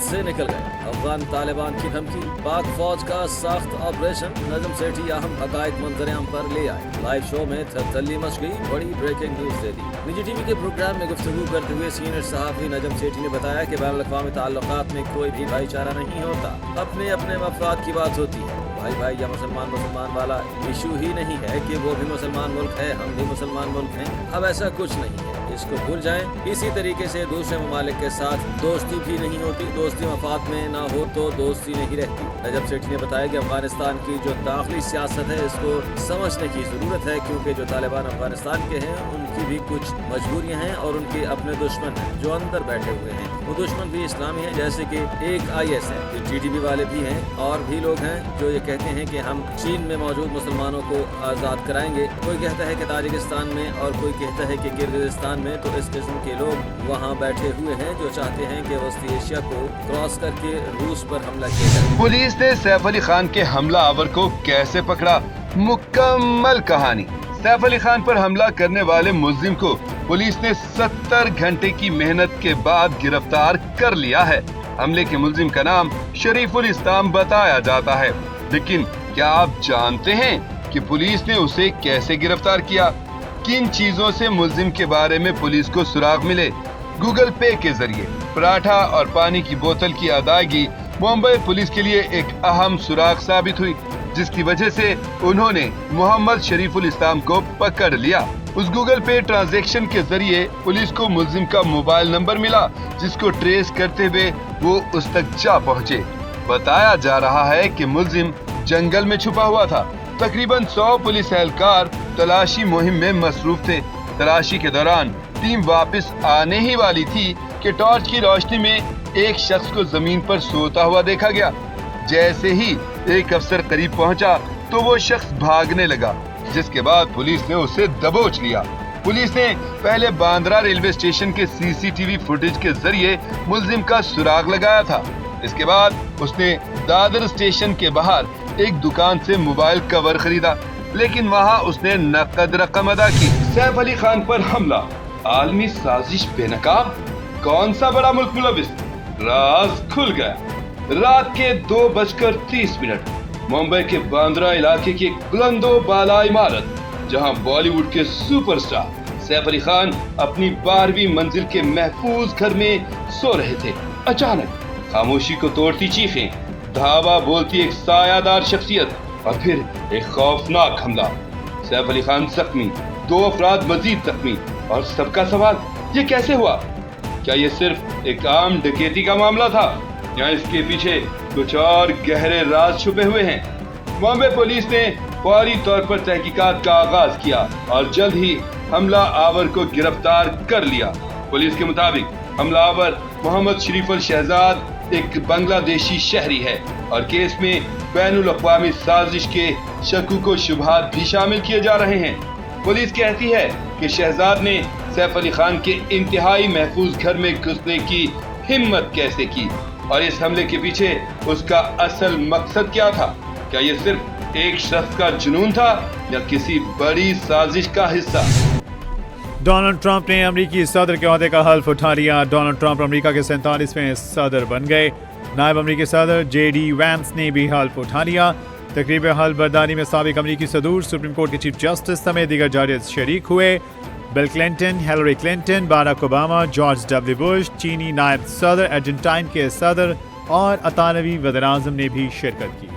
से निकल गए। अफगान तालिबान की धमकी, पाक फौज का सख्त ऑपरेशन, नजम सेठी अहम हकायक मंजरेआम पर ले आए। लाइव शो में थरथल्ली मच गई, बड़ी ब्रेकिंग न्यूज दे दी। निजी टीवी के प्रोग्राम में गुफ्तगू करते हुए सीनियर सहाफी नजम सेठी ने बताया कि बैनुल-अक़वामी ताल्लुकात में कोई भी भाईचारा नहीं होता, अपने अपने मफाद की बात होती है। भाई भाई या मुसलमान वाला इशू ही नहीं है कि वो भी मुसलमान मुल्क है, हम भी मुसलमान मुल्क हैं। अब ऐसा कुछ नहीं है, इसको भूल जाएं। इसी तरीके से दूसरे ममालिक के साथ दोस्ती भी नहीं होती, दोस्ती मफाद में ना हो तो दोस्ती नहीं रहती। नजम सेठी ने बताया कि अफगानिस्तान की जो दाखिली सियासत है इसको समझने की जरूरत है, क्योंकि जो तालिबान अफगानिस्तान के हैं उनकी भी कुछ मजबूरियां हैं और उनके अपने दुश्मन हैं जो अंदर बैठे हुए हैं। वो दुश्मन भी इस्लामी है, जैसे कि एक IS है, जो TTP वाले भी हैं और भी लोग हैं जो ये कहते हैं कि हम चीन में मौजूद मुसलमानों को आज़ाद कराएंगे। कोई कहता है कि ताजिकिस्तान में और कोई कहता है कि किर्गिज़स्तान में। तो इस किस्म के लोग वहाँ बैठे हुए हैं जो चाहते हैं कि वस्ती एशिया को क्रॉस करके रूस पर हमला किया जाए। पुलिस ने सैफ अली खान के हमला आवर को कैसे पकड़ा, मुकम्मल कहानी। सैफ अली खान पर हमला करने वाले मुल्जिम को पुलिस ने 70 घंटे की मेहनत के बाद गिरफ्तार कर लिया है। हमले के मुल्जिम का नाम शरीफुल इस्लाम बताया जाता है, लेकिन क्या आप जानते हैं कि पुलिस ने उसे कैसे गिरफ्तार किया? किन चीजों से मुल्जिम के बारे में पुलिस को सुराग मिले? गूगल पे के जरिए पराठा और पानी की बोतल की अदायगी मुंबई पुलिस के लिए एक अहम सुराग साबित हुई, जिसकी वजह से उन्होंने मोहम्मद शरीफुल इस्लाम को पकड़ लिया। उस गूगल पे ट्रांजैक्शन के जरिए पुलिस को मुल्जिम का मोबाइल नंबर मिला, जिसको ट्रेस करते हुए वो उस तक जा पहुँचे। बताया जा रहा है कि मुल्जिम जंगल में छुपा हुआ था। तकरीबन 100 पुलिस एहलकार तलाशी मुहिम में मसरूफ थे। तलाशी के दौरान टीम वापस आने ही वाली थी कि टॉर्च की रोशनी में एक शख्स को जमीन पर सोता हुआ देखा गया। जैसे ही एक अफसर करीब पहुंचा तो वो शख्स भागने लगा, जिसके बाद पुलिस ने उसे दबोच लिया। पुलिस ने पहले बांद्रा रेलवे स्टेशन के CCTV फुटेज के जरिए मुल्जिम का सुराग लगाया था। इसके बाद उसने दादर स्टेशन के बाहर एक दुकान से मोबाइल कवर खरीदा, लेकिन वहां उसने नकद रकम अदा की। सैफ अली खान पर हमला, आलमी साजिश बेनकाब, कौन सा बड़ा मुल्क मुलविस? राज खुल गया। रात के 2:30 मुंबई के बांद्रा इलाके की एक बुलंदो बाला इमारत, जहां बॉलीवुड के सुपरस्टार सैफ अली खान अपनी 12वीं मंजिल के महफूज घर में सो रहे थे। अचानक खामोशी को तोड़ती चीखें, धावा बोलती एक सायादार शख्सियत और फिर एक खौफनाक हमला। सैफ अली खान जख्मी, 2 अफराद मजीद जख्मी, और सबका सवाल ये कैसे हुआ? क्या ये सिर्फ एक आम डकैती का मामला था या इसके पीछे कुछ और गहरे राज छुपे हुए हैं? मुंबई पुलिस ने फौरी तौर पर तहकीकात का आगाज किया और जल्द ही हमला आवर को गिरफ्तार कर लिया। पुलिस के मुताबिक हमला आवर मोहम्मद शरीफुल शहजाद एक बांग्लादेशी शहरी है और केस में बैनुल-अक़वामी साजिश के शकूक व शुबहात भी शामिल किए जा रहे हैं। पुलिस कहती है कि शहजाद ने सैफ अली खान के इंतहाई महफूज घर में घुसने की हिम्मत कैसे की और इस हमले के पीछे उसका असल मकसद क्या था? क्या ये सिर्फ एक शख्स का जुनून था या किसी बड़ी साजिश का हिस्सा? डोनाल्ड ट्रंप ने अमेरिकी सदर के ओहदे का हल्फ उठा लिया। डोनाल्ड ट्रंप अमेरिका के 47वें सदर बन गए। नायब अमेरिकी सदर JD वैंस ने भी हल्फ उठा लिया। तकरीब हल्फ बर्दारी में साबिक अमेरिकी सदूर, सुप्रीम कोर्ट के चीफ जस्टिस समेत दीगर जजेस शरीक हुए। Bill Clinton, Hillary Clinton, Barack Obama, George W. Bush, चीनी नायब सदर, अर्जेंटाइन के सदर और अतालवी वज़ीर-ए-आज़म ने भी शिरकत की।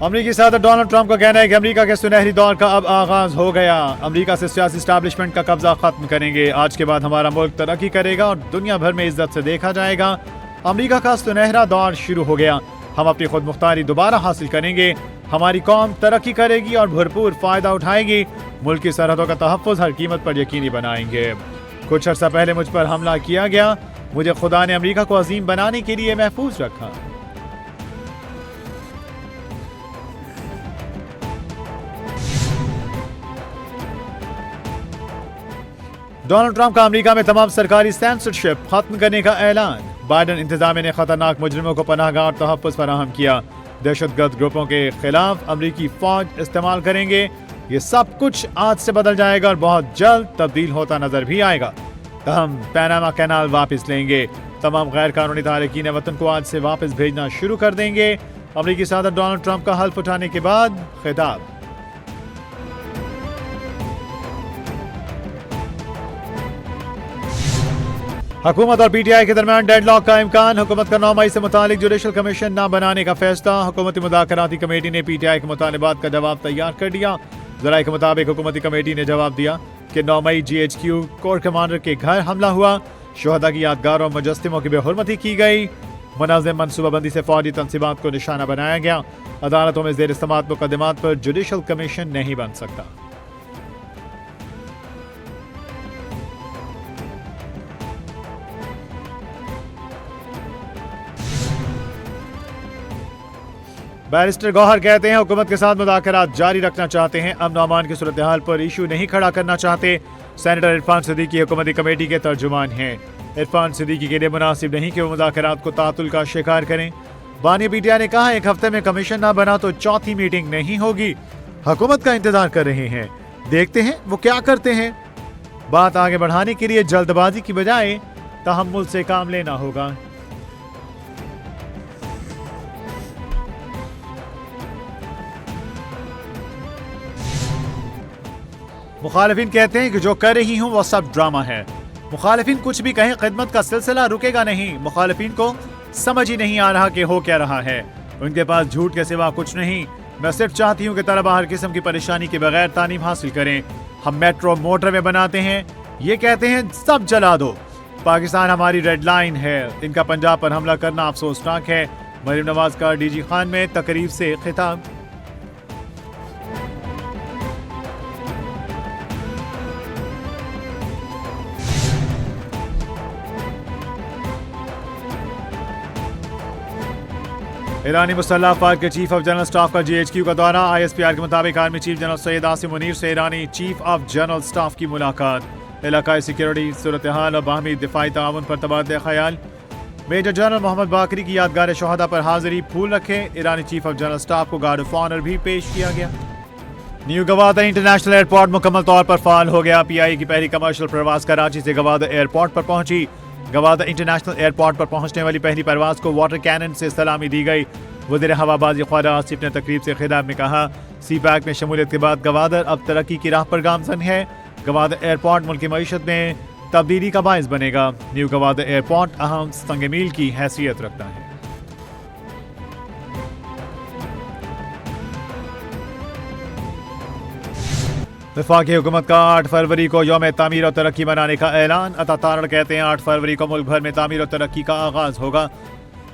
अमेरिकी सदर डोनाल्ड ट्रंप का कहना है कि अमेरिका के सुनहरी दौर का अब आगाज हो गया। अमेरिका से सियासी एस्टैब्लिशमेंट का कब्जा खत्म करेंगे। आज के बाद हमारा मुल्क तरक्की करेगा और दुनिया भर में इज्जत से देखा जाएगा। अमेरिका का सुनहरा दौर शुरू हो गया। हम अपनी खुद मुख्तारी दोबारा हासिल करेंगे। हमारी कौम तरक्की करेगी और भरपूर फायदा उठाएगी। मुल्क की सरहदों का तहफ़्फ़ुज़ हर कीमत पर यकीनी बनाएंगे। कुछ अर्सा पहले मुझ पर हमला किया गया। मुझे खुदा ने अमेरिका को अजीम बनाने के लिए महफूज रखा। डोनाल्ड ट्रंप का अमेरिका में तमाम सरकारी सेंसरशिप खत्म करने का ऐलान। बाइडन इंतजामिया ने खतरनाक मुजरिमों को पनाहगाह और तहफ़्फ़ुज़ फराहम किया। दहशतगर्द ग्रुपों के खिलाफ अमरीकी फौज इस्तेमाल करेंगे। ये सब कुछ आज से बदल जाएगा और बहुत जल्द तब्दील होता नजर भी आएगा। हम पैनामा कैनाल वापस लेंगे। तमाम गैर कानूनी तारकीन वतन को आज से वापस भेजना शुरू कर देंगे। अमरीकी सदर डोनाल्ड ट्रंप का हल्फ उठाने के बाद खिताब। हुकूमत और पीटीआई के दरमियान डेडलॉक का इम्कान। हुकूमत का 9 मई से मुतालिक जुडिशल कमीशन न बनाने का फैसला। हुकूमती मुज़ाकराती कमेटी ने पीटीआई के मुतालबात का जवाब तैयार कर दिया। ज़राए के मुताबिक हुकूमती कमेटी ने जवाब दिया कि 9 मई GHQ कोर कमांडर के घर हमला हुआ। शोहदा की यादगारों और मुजस्सिमों की बेहुरमती की गई। मुनाज़िम मनसूबाबंदी से फौजी तंसीबात को निशाना बनाया गया। अदालतों में ज़ेर इस्तेमाल मुकदमात पर जुडिशल कमीशन नहीं बन सकता। बैरिस्टर गौहर कहते हैं हुकूमत के साथ मुज़ाकरात जारी रखना चाहते हैं। अमन अमान की सूरत हाल पर इशू नहीं खड़ा करना चाहते। सेनेटर इरफान सिद्दीकी हुकूमती कमेटी के तर्जुमान हैं। इरफान सिद्दीकी के लिए मुनासिब नहीं कि वो मुज़ाकरात को तातुल का शिकार करें। बानी पीटीआई ने कहा 1 हफ्ते में कमीशन ना बना तो चौथी मीटिंग नहीं होगी। हुकूमत का इंतजार कर रहे हैं, देखते हैं वो क्या करते हैं। बात आगे बढ़ाने के लिए जल्दबाजी की बजाय तहम्मुल से काम लेना होगा। मुखालिफिन कहते हैं कि जो कर रही हूं वो सब ड्रामा है। मुखालिफिन कुछ भी कहें, खिदमत का सिलसिला रुकेगा नहीं। मुखालिफिन को समझ ही नहीं आ रहा कि हो क्या रहा है। उनके पास झूठ के सिवा कुछ नहीं। मैं सिर्फ चाहती हूं कि तलबा हर किस्म की परेशानी के बगैर तालीम हासिल करें। हम मेट्रो मोटरवे बनाते हैं, ये कहते हैं सब जला दो। पाकिस्तान हमारी रेड लाइन है। इनका पंजाब पर हमला करना अफसोसनाक है। मरीम नवाज का डीजी खान में तकरीब से खिताब। ईरानी मुसल्लह अफवाज के चीफ ऑफ जनरल स्टाफ का GHQ का दौरा। ISPR के मुताबिक army chief general Syed Asim Munir से ईरानी चीफ ऑफ जनरल स्टाफ की मुलाकात। इलाकाई सिक्योरिटी सूरत हाल और बाहमी दिफाई ताउन पर तबादला ख्याल। मेजर जनरल मोहम्मद बाकरी की यादगार शोहदा पर हाजिरी। फूल रखे। ईरानी चीफ ऑफ जनरल स्टाफ को गार्ड ऑफ ऑनर भी पेश किया गया। न्यू गवादर इंटरनेशनल एयरपोर्ट मुकम्मल तौर पर फाल हो गया। PIA की पहली कमर्शियल प्रवास कराची से गवादर एयरपोर्ट पर पहुंची। गवादर इंटरनेशनल एयरपोर्ट पर पहुंचने वाली पहली परवाज को वाटर कैनन से सलामी दी गई। वज़ीर हवाबाजी ख्वाजा आसिफ ने तकरीब से खिताब में कहा CPAC में शमूलियत के बाद गवादर अब तरक्की की राह पर गामजन है। गवादर एयरपोर्ट मुल्क की मईशत में तब्दीली का बायस बनेगा। न्यू गवादर एयरपोर्ट अहम संग मील की हैसियत रखता है। वफाकी हुकूमत का 8 फरवरी को यौम तामीर और तरक्की मनाने का ऐलान। अता तारड़ कहते हैं 8 फरवरी को मुल्क भर में तामीर और तरक्की का आगाज होगा।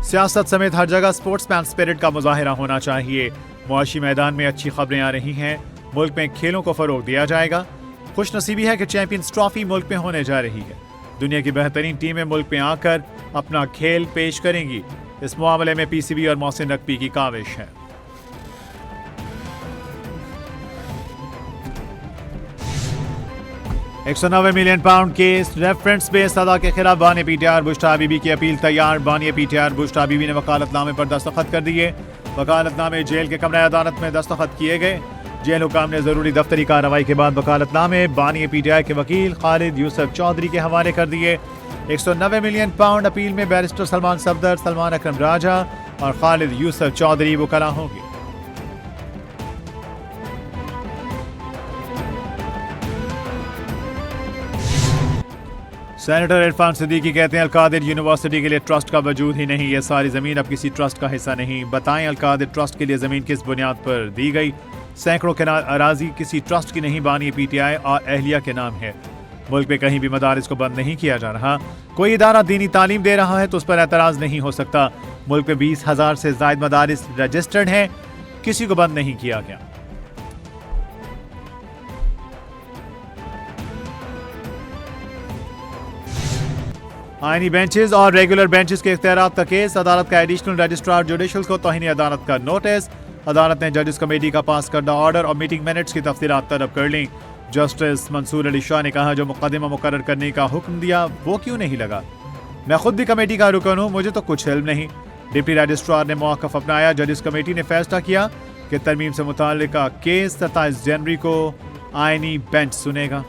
सियासत समेत हर जगह स्पोर्ट्समैन स्पिरिट का मुजाहिरा होना चाहिए। मुआशी मैदान में अच्छी खबरें आ रही हैं। मुल्क में खेलों को फरोग दिया जाएगा। खुश नसीबी है कि चैंपियंस ट्रॉफी मुल्क में होने जा रही है। दुनिया की बेहतरीन टीमें मुल्क में आकर अपना खेल पेश करेंगी। इस मामले में PCB और मोहसिन नकवी की काविश है। £190 मिलियन केस रेफरेंस बेस सजा के खिलाफ बानी PTR बुश्रा बीबी की अपील तैयार। बानी PTR बुश्रा बीबी ने वकालतनामे पर दस्तखत कर दिए। वकालतनामे जेल के कमरा अदालत में दस्तखत किए गए। जेल हुकाम ने जरूरी दफ्तरी कार्रवाई के बाद वकालतनामे बानी PTI के वकील खालिद यूसुफ चौधरी के हवाले कर दिए। £190 मिलियन अपील में बैरिस्टर सलमान सफदर, सलमान अकरम राजा और खालिद यूसुफ चौधरी वकला होंगे। सेनेटर इरफान सिद्दीकी कहते हैं अलकादिर यूनिवर्सिटी के लिए ट्रस्ट का वजूद ही नहीं। ये सारी ज़मीन अब किसी ट्रस्ट का हिस्सा नहीं। बताएं अलकादिर ट्रस्ट के लिए ज़मीन किस बुनियाद पर दी गई। सैकड़ों केनाल अराजी किसी ट्रस्ट की नहीं, बानी PTI और अहलिया के नाम है। मुल्क में कहीं भी मदारिस को बंद नहीं किया जा रहा। कोई इदारा दीनी तालीम दे रहा है तो उस पर एतराज़ नहीं हो सकता। मुल्क में 20,000 से ज़ायद मदारिस रजिस्टर्ड हैं, किसी को बंद नहीं किया गया। आईनी बेंचेस और रेगुलर बेंचेस के इख्तियारात का केस। अदालत का एडिशनल रजिस्ट्रार जुडिशल को तौहीन अदालत का नोटिस। अदालत ने जजेस कमेटी का पास करदा ऑर्डर और मीटिंग मिनट्स की तफसीलात तलब कर ली। जस्टिस मंसूर अली शाह ने कहा जो मुकदमा मुकर्रर करने का हुक्म दिया वो क्यों नहीं लगा। मैं खुद भी कमेटी का रुकन हूँ, मुझे तो कुछ इल्म नहीं। डिप्टी रजिस्ट्रार ने मौक़िफ़ अपनाया। जजिस कमेटी ने फैसला किया कि तरमीम से मुताल्लिका केस 27 जनवरी को आईनी बेंच सुनेगा।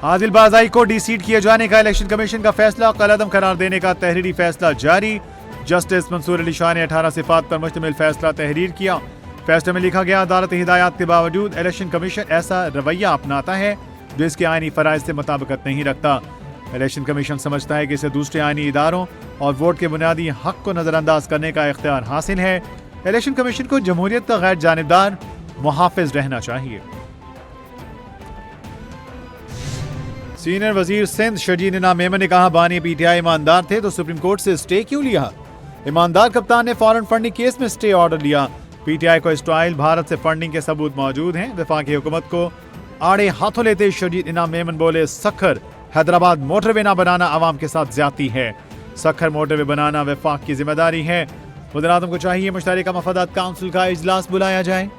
आदिल बाज़ाई को डीसीट किए जाने का इलेक्शन कमीशन का फैसला कलअदम करार देने का तहरीरी फैसला जारी। जस्टिस मंसूर अली शाह ने 18 सिफात पर मुश्तमिल फैसला तहरीर किया। फैसले में लिखा गया, अदालती हिदायत के बावजूद इलेक्शन कमीशन ऐसा रवैया अपनाता है जो इसके आईनी फराइज से मुताबिकत नहीं रखता। इलेक्शन कमीशन समझता है कि इसे दूसरे आईनी इदारों और वोट के बुनियादी हक को नजरअंदाज करने का इख्तियार हासिल है। इलेक्शन कमीशन को जमहूरियत का गैर जानिबदार मुहाफिज रहना चाहिए। सीनियर वजीर सिंध शजीन इनाम मेमन ने कहा, बानी पीटीआई ईमानदार थे तो सुप्रीम कोर्ट से स्टे क्यों लिया? ईमानदार कप्तान ने फॉरेन फंडिंग केस में स्टे ऑर्डर लिया। पीटीआई को इस्राइल भारत से फंडिंग के सबूत मौजूद हैं। वफाकी हुकूमत को आड़े हाथों लेते शजीन इनाम मेमन बोले, सखर हैदराबाद मोटरवे ना बनाना आवाम के साथ ज्यादती है। सखर मोटरवे बनाना वफाक की जिम्मेदारी है। वज़ीर-ए-आज़म को चाहिए मुश्तरका मफादात काउंसिल का इजलास बुलाया जाए।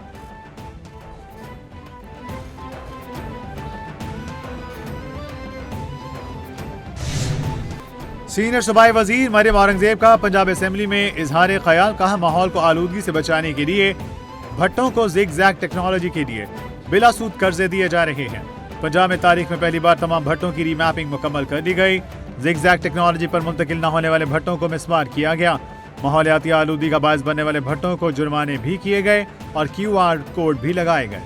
सीनियर सूबाई वजीर मरियम औरंगजेब का पंजाब असेंबली में इजहार ख्याल, कहा माहौल को आलूदगी से बचाने के लिए भट्टों को ज़िग-ज़ैग टेक्नोलॉजी के लिए बिला सूद कर्जे दिए जा रहे हैं। पंजाब में तारीख में पहली बार तमाम भट्टों की रीमैपिंग मुकम्मल कर दी गई। ज़िग-ज़ैग टेक्नोलॉजी पर मुंतकिल न होने वाले भट्टों को मिसमार किया गया। माहौलियाती आलूदगी का बायस बनने वाले भट्टों को जुर्माने भी किए गए और QR कोड भी लगाए गए।